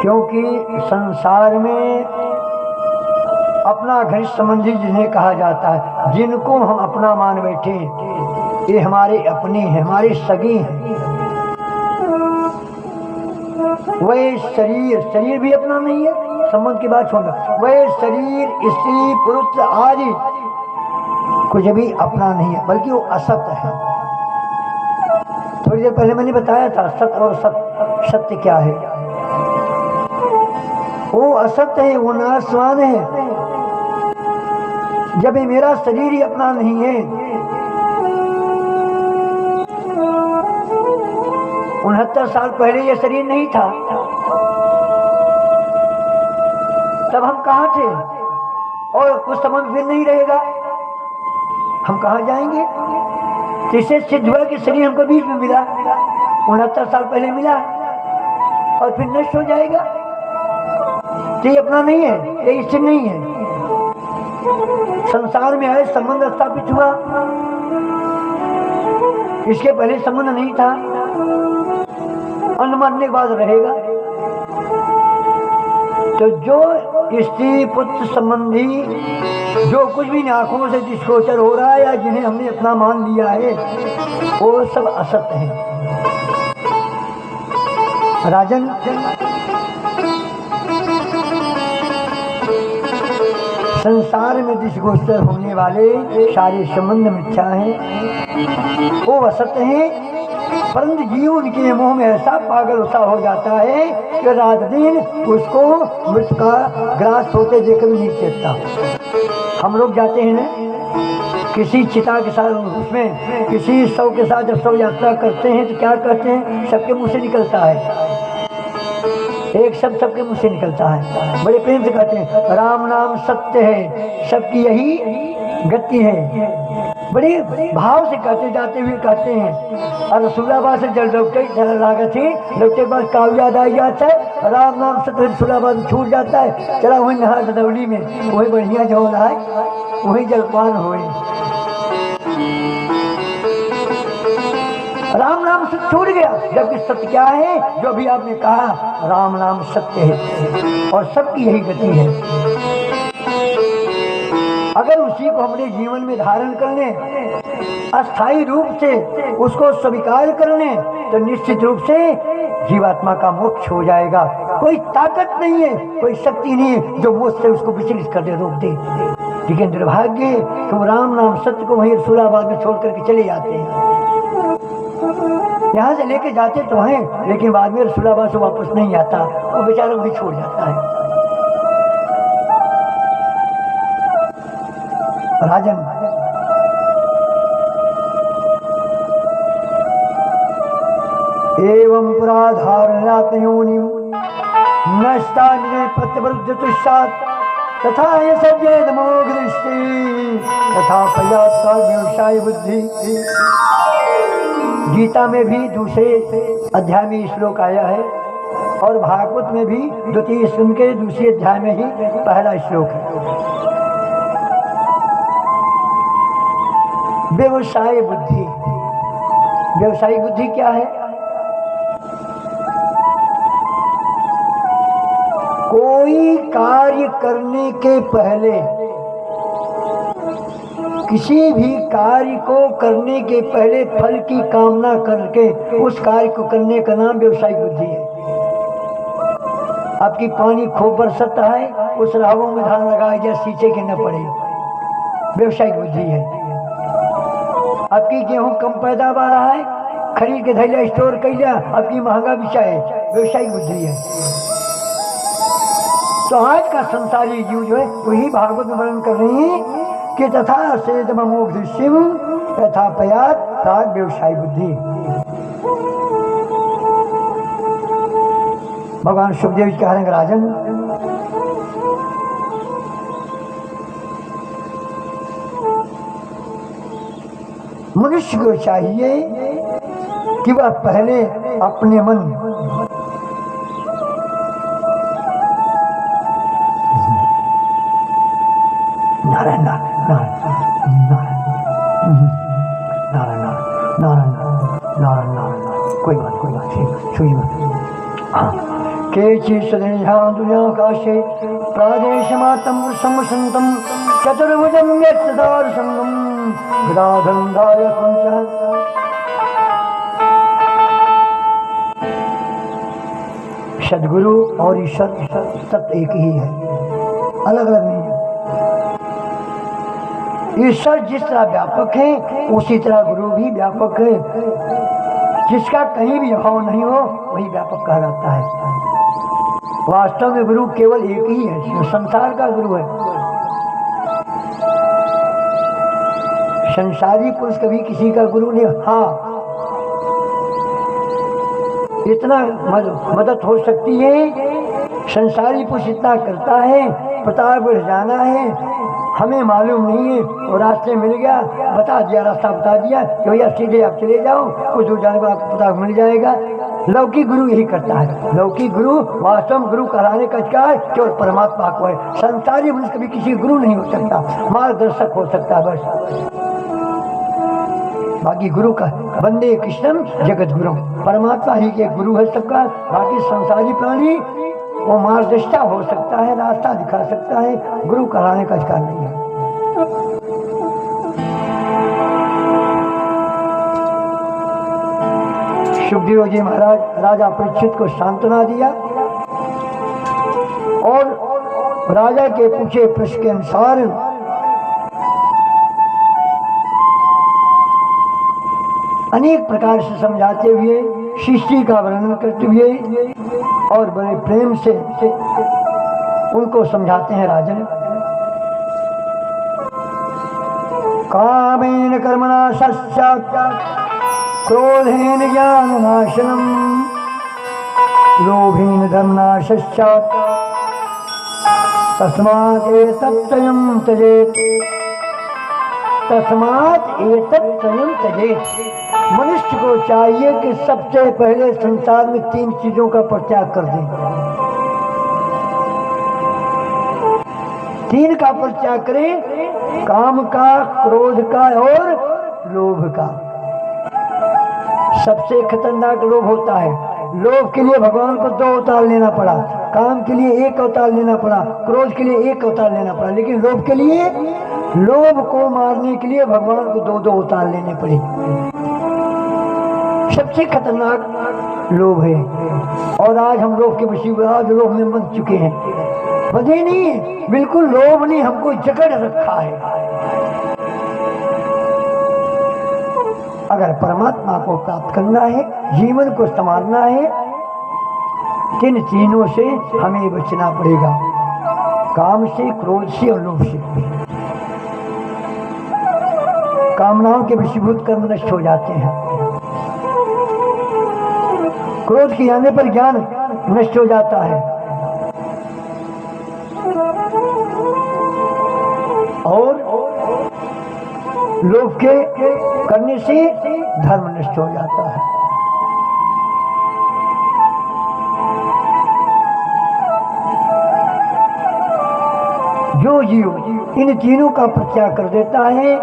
क्योंकि संसार में अपना घनिष्ठ संबंधी जिन्हें कहा जाता है, जिनको हम अपना मान बैठे, ये हमारे अपने हैं, हमारे सगे हैं। वह शरीर भी अपना नहीं है, संबंध की बात छोड़ो। वह शरीर, स्त्री, पुरुष आदि कुछ भी अपना नहीं है, बल्कि वो असत है। थोड़ी देर पहले मैंने बताया था सत्य और सत्य क्या है। वो असत्य है, वो नाशवान है। जब ये मेरा शरीर ही अपना नहीं है, 69 साल पहले ये शरीर नहीं था, तब हम कहाँ थे? और कुछ संबंध फिर नहीं रहेगा, हम कहाँ जाएंगे? जिससे सिद्ध हुआ कि शरीर हमको बीच में मिला, 69 साल पहले मिला और फिर नष्ट हो जाएगा। तो ये अपना नहीं है, ये स्थिर नहीं है। संसार में आए, संबंध स्थापित हुआ, इसके पहले संबंध नहीं था, अन्न मरने के बाद रहेगा। तो जो स्त्री पुत्र संबंधी जो कुछ भी आंखों से दृष्टिगोचर हो रहा है या जिन्हें हमने अपना मान लिया है, वो सब असत्य है। राजन, संसार में दृष्टिगोचर होने वाले सारे संबंध मिथ्या हैं, वो असत्य हैं। परंतु जीव उनके मोह में ऐसा पागल सा हो जाता है कि रात दिन उसको मृत्यु का ग्रास होते देखकर भी नहीं चेतता। हम लोग जाते हैं ना किसी चिता के साथ, उसमें किसी शव के साथ जब शव यात्रा करते हैं तो क्या कहते हैं? सबके मुंह से निकलता है एक शब्द, सबके मुंह से निकलता है, बड़े प्रेम से कहते हैं राम नाम सत्य है, सबकी यही गति है। बड़े भाव से कहते जाते हुए कहते हैं। और रसूलाबाद से जल लौटे लागत है, लौटे के बाद काव याद आ जाता है, राम नाम सत्य रसूलाबाद छूट जाता है, चला वही नहा ददौली में, वही बढ़िया जो है वही जलपान होए। राम नाम सत्य छूट गया, जबकि सत्य क्या है? जो भी आपने कहा, राम नाम सत्य है और सबकी यही गति है। अगर उसी को अपने जीवन में धारण कर लें, अस्थायी रूप से उसको स्वीकार कर लें, तो निश्चित रूप से जीवात्मा का मोक्ष हो जाएगा। कोई ताकत नहीं है, कोई शक्ति नहीं है जो मोक्ष से उसको विचलित कर दे, रोक दे। लेकिन दुर्भाग्य तुम राम नाम सत्य को वहीं रसूलाबाद में छोड़ करके चले जाते हैं। यहाँ से लेके जाते तो हैं, लेकिन बाद में रसूलाबाद से वापस नहीं आता, वो बेचारा वही छोड़ जाता है। राजन, एवं पुराधारणात्मयोनिं नष्टा प्रत्यवरुद्धतुष्टात् तथा यशजेद मोघदृष्टि तथा प्रयात्ता व्यवसाय बुद्धि। गीता में भी दूसरे अध्याय में श्लोक आया है और भागवत में भी द्वितीय स्कंद के दूसरे अध्याय में ही पहला श्लोक है। व्यवसाय बुद्धि, व्यवसायिक बुद्धि क्या है? कोई कार्य करने के पहले, किसी भी कार्य को करने के पहले फल की कामना करके उस कार्य को करने का नाम व्यवसायिक बुद्धि है। आपकी पानी खूब बरसता है, उस राहों में धान लगाया जाए सींचे के न पड़े, व्यवसायिक बुद्धि है। आपकी गेहूं कम पैदावार है, खरीद के धैर्य स्टोर कैलिया, आपकी महंगा बिचाए, व्यवसायिक बुद्धि है। तो आज का संसारी जीव जो है वही भागवत में वर्णन कर रही है कि तथा सेदम मोक्षिम तथा पयात प्राग व्यवसाय बुद्धि। भगवान सुखदेव जी कह रहे हैं राजन, मनुष्य को चाहिए कि वह पहले अपने मन नारायण नारायण नारायण नारायण नारायण नारायण, कोई बात सुनिए। केचि सदृशादुर्याकाशे प्रादेशमातं पुरुषं चतुर्भुजं यत्सदारसंगं गदाधन्धाय संसः। सदगुरु और ईश्वर सब एक ही है, अलग अलग नहीं है। ईश्वर जिस तरह व्यापक है उसी तरह गुरु भी व्यापक है। जिसका कहीं भी अभाव नहीं हो वही व्यापक कहा जाता है। वास्तव में गुरु केवल एक ही है, जो संसार का गुरु है। संसारी पुरुष कभी किसी का गुरु नहीं। हाँ, इतना मदद हो सकती है, संसारी पुरुष इतना करता है, प्रताप बढ़ जाना है, हमें मालूम नहीं है और रास्ते मिल गया, बता दिया, रास्ता बता दिया कि भैया सीधे आप चले जाओ, कुछ दूर जाने को आपको पता मिल जाएगा। लौकिक गुरु यही करता है। लौकिक गुरु वास्तव में गुरु कराने का अधिकार केवल परमात्मा को है। संसारी पुरुष कभी किसी गुरु नहीं हो सकता, मार्गदर्शक हो सकता बस। बाकी गुरु का बंदे कृष्णन जगत गुरु, परमात्मा ही के गुरु है सबका। बाकी संसारी प्राणी वो मार्गदर्शक हो सकता है, रास्ता दिखा सकता है, गुरु कराने का अधिकार नहीं है। सुखदेव जी महाराज राजा परीक्षित को सांत्वना दिया और राजा के पूछे प्रश्न के अनुसार अनेक प्रकार से समझाते हुए, सृष्टि का वर्णन करते हुए और बड़े प्रेम से उनको समझाते हैं राजन। कामेन कर्मनाशस्य क्रोधेन ज्ञाननाशनम लोभेन धर्मनाशस्य तस्मात् एतत्त्रयं त्यजेत्। तस्मात् एतत्त्रयं त्यजेत्। मनुष्य को चाहिए कि सबसे पहले संसार में तीन चीजों का परित्याग कर दे। तीन का परित्याग करें, काम का, क्रोध का और लोभ का। सबसे खतरनाक लोभ होता है। लोभ के लिए भगवान को 2 अवतार लेना पड़ा, काम के लिए 1 अवतार लेना पड़ा, क्रोध के लिए 1 अवतार लेना पड़ा, लेकिन लोभ के लिए, लोभ को मारने के लिए भगवान को 2-2 अवतार लेने पड़े। सबसे खतरनाक लोभ है। और आज हम लोग के वशीभूत लोभ में बंध चुके हैं। बंधे नहीं, बिल्कुल लोभ नहीं, हमको जकड़ रखा है। अगर परमात्मा को प्राप्त करना है, जीवन को संभालना है, तीन तीनों से हमें बचना पड़ेगा। काम से, क्रोध से और लोभ से। कामनाओं के वशीभूत कर्म नष्ट हो जाते हैं। क्रोध के आने पर ज्ञान नष्ट हो जाता है और लोभ के करने से धर्म नष्ट हो जाता है। जो जीव इन तीनों का परित्याग कर देता है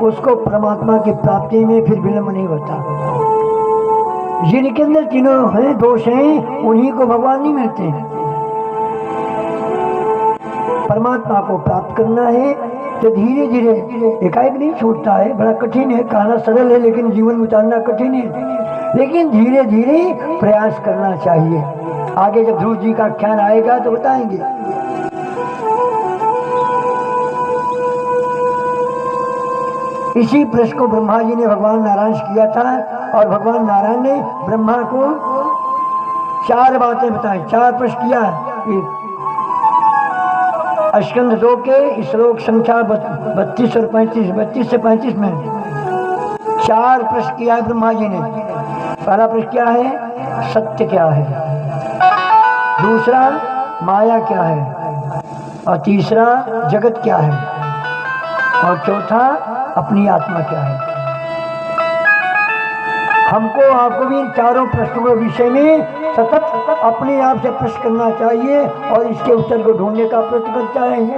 उसको परमात्मा की प्राप्ति में फिर विलंब नहीं होता। जिनके अंदर तीनों हैं, दोष हैं, उन्हीं को भगवान नहीं मिलते हैं। परमात्मा को प्राप्त करना है तो धीरे धीरे, एकाएक नहीं छूटता है। बड़ा कठिन है, कहना सरल है लेकिन जीवन में उतारना कठिन है। लेकिन धीरे धीरे प्रयास करना चाहिए। आगे जब ध्रुव जी का आख्यान आएगा तो बताएंगे। इसी प्रश्न को ब्रह्मा जी ने भगवान नारायण से किया था और भगवान नारायण ने ब्रह्मा को 4 बातें बताई, 4 प्रश्न किया। स्कंद 2 के श्लोक संख्या 32 और 35, 32 से 35 में 4 प्रश्न किया है ब्रह्मा जी ने। पहला प्रश्न क्या है? सत्य क्या है? दूसरा माया क्या है? और तीसरा जगत क्या है? और चौथा अपनी आत्मा क्या है? हमको आपको भी इन चारों प्रश्नों के विषय में सतत अपने आप से प्रश्न करना चाहिए और इसके उत्तर को ढूंढने का प्रयत्न करना चाहिए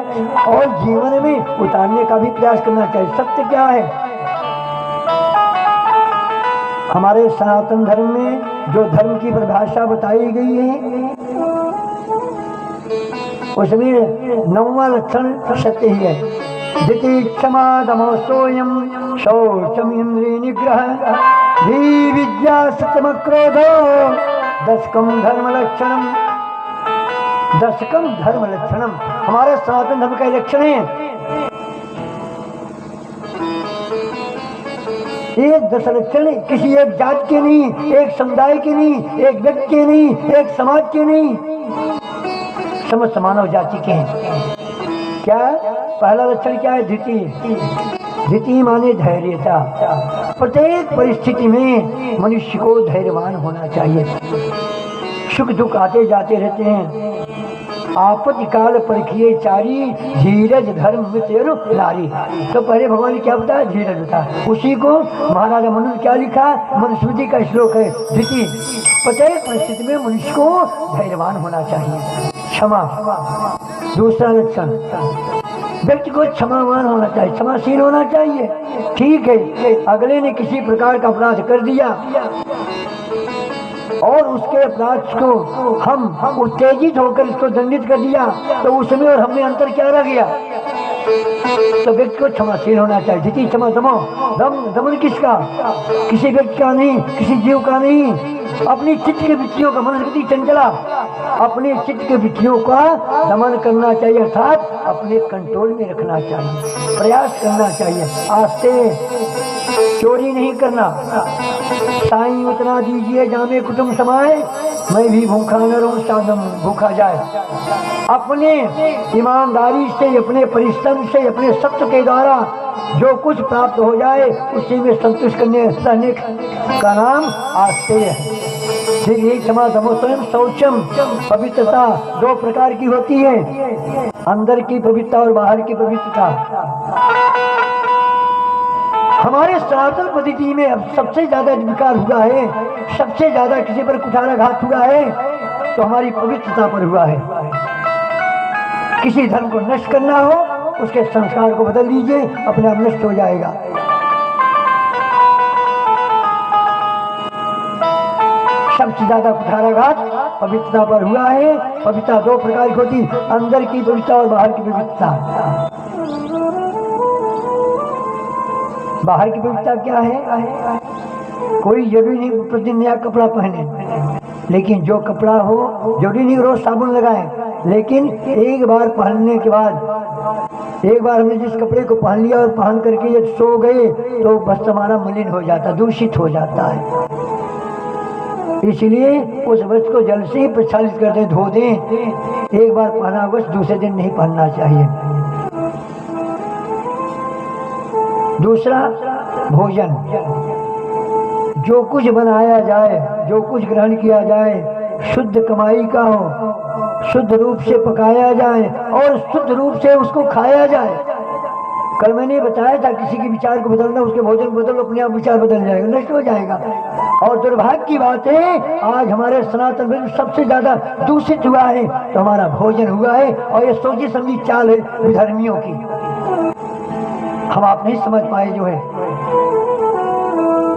और जीवन में उतारने का भी प्रयास करना चाहिए। सत्य क्या है? हमारे सनातन धर्म में जो धर्म की परिभाषा बताई गई है उसमें 9वां लक्षण सत्य ही है। द्वितीय क्षमा दमो सोयम शौचम इंद्रिय निग्रह धी विद्या सत्यम क्रोधो दशकम धर्म लक्षणम। दशकम धर्म लक्षणम हमारे सनातन धर्म का लक्षण है। ये 10 लक्षण किसी एक जात के नहीं, एक समुदाय के नहीं, एक व्यक्ति के नहीं, एक समाज के नहीं, समस्त मानव जाति के हैं। क्या पहला लक्षण क्या है? द्वितीय माने धैर्यता। प्रत्येक परिस्थिति में मनुष्य को धैर्यवान होना चाहिए। सुख दुख आते जाते रहते हैं। आपत्ति काल परखिए चारी धीरज धर्म मित्र नारी। तो पहले भगवान ने क्या बताया? धीरज बताया। उसी को महाराजा मनु ने क्या लिखा? मनुस्मृति का श्लोक है द्वितीय। प्रत्येक परिस्थिति में मनुष्य को धैर्यवान होना चाहिए। क्षमा दूसरा लक्षण, व्यक्ति को क्षमावान होना चाहिए, क्षमाशील होना चाहिए। ठीक है, अगले ने किसी प्रकार का अपराध कर दिया और उसके अपराध को हम उत्तेजित होकर इसको दंडित कर दिया, तो उसमें और हमें अंतर क्या रह गया? तो व्यक्ति को क्षमाशील होना चाहिए। द्वितीय क्षमा दमो। दमन किसका? किसी व्यक्ति का नहीं, किसी जीव का नहीं, अपनी चित्त के वृत्तियों का। मनुष्य चंचला अपने चित्त के वृत्तियों का दमन करना चाहिए, अर्थात अपने कंट्रोल में रखना चाहिए, प्रयास करना चाहिए। आस्ते चोरी नहीं करना। साईं उतना दीजिए जामे कुटुंब समाए, मैं भी भूखा न रहूं सादम भूखा जाए। अपने ईमानदारी से, अपने परिश्रम से, अपने सत्य के द्वारा जो कुछ प्राप्त हो जाए उसी में संतुष्ट रहने का नाम आस्ते है। फिर ये क्षमा दमो स्वयं शौचम। पवित्रता 2 प्रकार की होती है, अंदर की पवित्रता और बाहर की पवित्रता। हमारे सनातन पद्धति में अब सबसे ज्यादा विकार हुआ है, सबसे ज्यादा किसी पर कुठाराघात हुआ है तो हमारी पवित्रता पर हुआ है। किसी धर्म को नष्ट करना हो उसके संस्कार को बदल दीजिए, अपने आप नष्ट हो जाएगा। सबसे ज्यादा कुठाराघात पवित्रता पर हुआ है। पवित्रता 2 प्रकार की होती, अंदर की पवित्रता और बाहर की पवित्रता। बाहर की पवित्रता क्या है? कोई जरूरी नहीं प्रतिदिन नया कपड़ा पहने, लेकिन जो कपड़ा हो जरूरी नहीं रोज साबुन लगाए, लेकिन एक बार पहनने के बाद, एक बार हमने जिस कपड़े को पहन लिया और पहन करके जब सो गए तो बस हमारा मलिन हो जाता, दूषित हो जाता है। इसलिए उस वस्त्र को जल से ही प्रक्षालित कर दें, धो दें। एक बार पहना वस्त्र दूसरे दिन नहीं पहनना चाहिए। दूसरा भोजन, जो कुछ बनाया जाए, जो कुछ ग्रहण किया जाए शुद्ध कमाई का हो, शुद्ध रूप से पकाया जाए और शुद्ध रूप से उसको खाया जाए। कल मैंने बताया था किसी के विचार को बदलना, उसके भोजन बदलो, अपने आप विचार बदल जाएगा, नष्ट हो जाएगा। और दुर्भाग्य की बात है आज हमारे सनातन धर्म सबसे ज्यादा दूषित हुआ है तो हमारा भोजन हुआ है। और ये सोची समझी चाल है विधर्मियों की, हम आप नहीं समझ पाए। जो है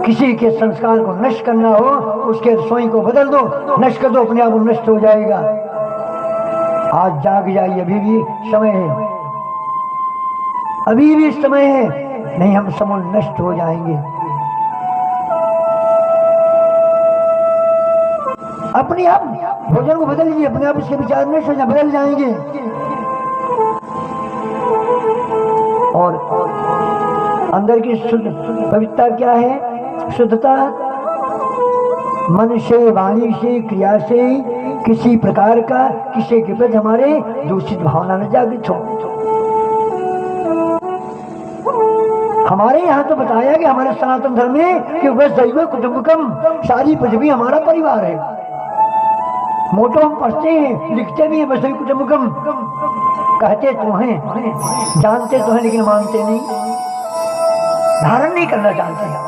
किसी के संस्कार को नष्ट करना हो उसके रसोई को बदल दो, नष्ट कर दो, अपने आप नष्ट हो जाएगा। आज जाग जाइए, अभी भी समय है, अभी भी समय है, नहीं हम समूल नष्ट हो जाएंगे। अपने आप भोजन को बदल लीजिए, अपने आप इसके विचार नष्ट हो जाए, बदल जाएंगे। और अंदर की शुद्ध पवित्रता क्या है? शुद्धता मन से, वाणी से, क्रिया से किसी प्रकार का किसी के प्रति हमारे दूषित भावना न जागृत हो। हमारे यहाँ तो बताया कि हमारे सनातन धर्म में कि बस दैव कुटुंबकम, सारी पृथ्वी हमारा परिवार है। मोटो हम पढ़ते हैं, लिखते भी हैं बस दैव कुटुंबकम, कहते तो हैं, जानते तो हैं लेकिन मानते नहीं, धारण नहीं करना चाहते हैं।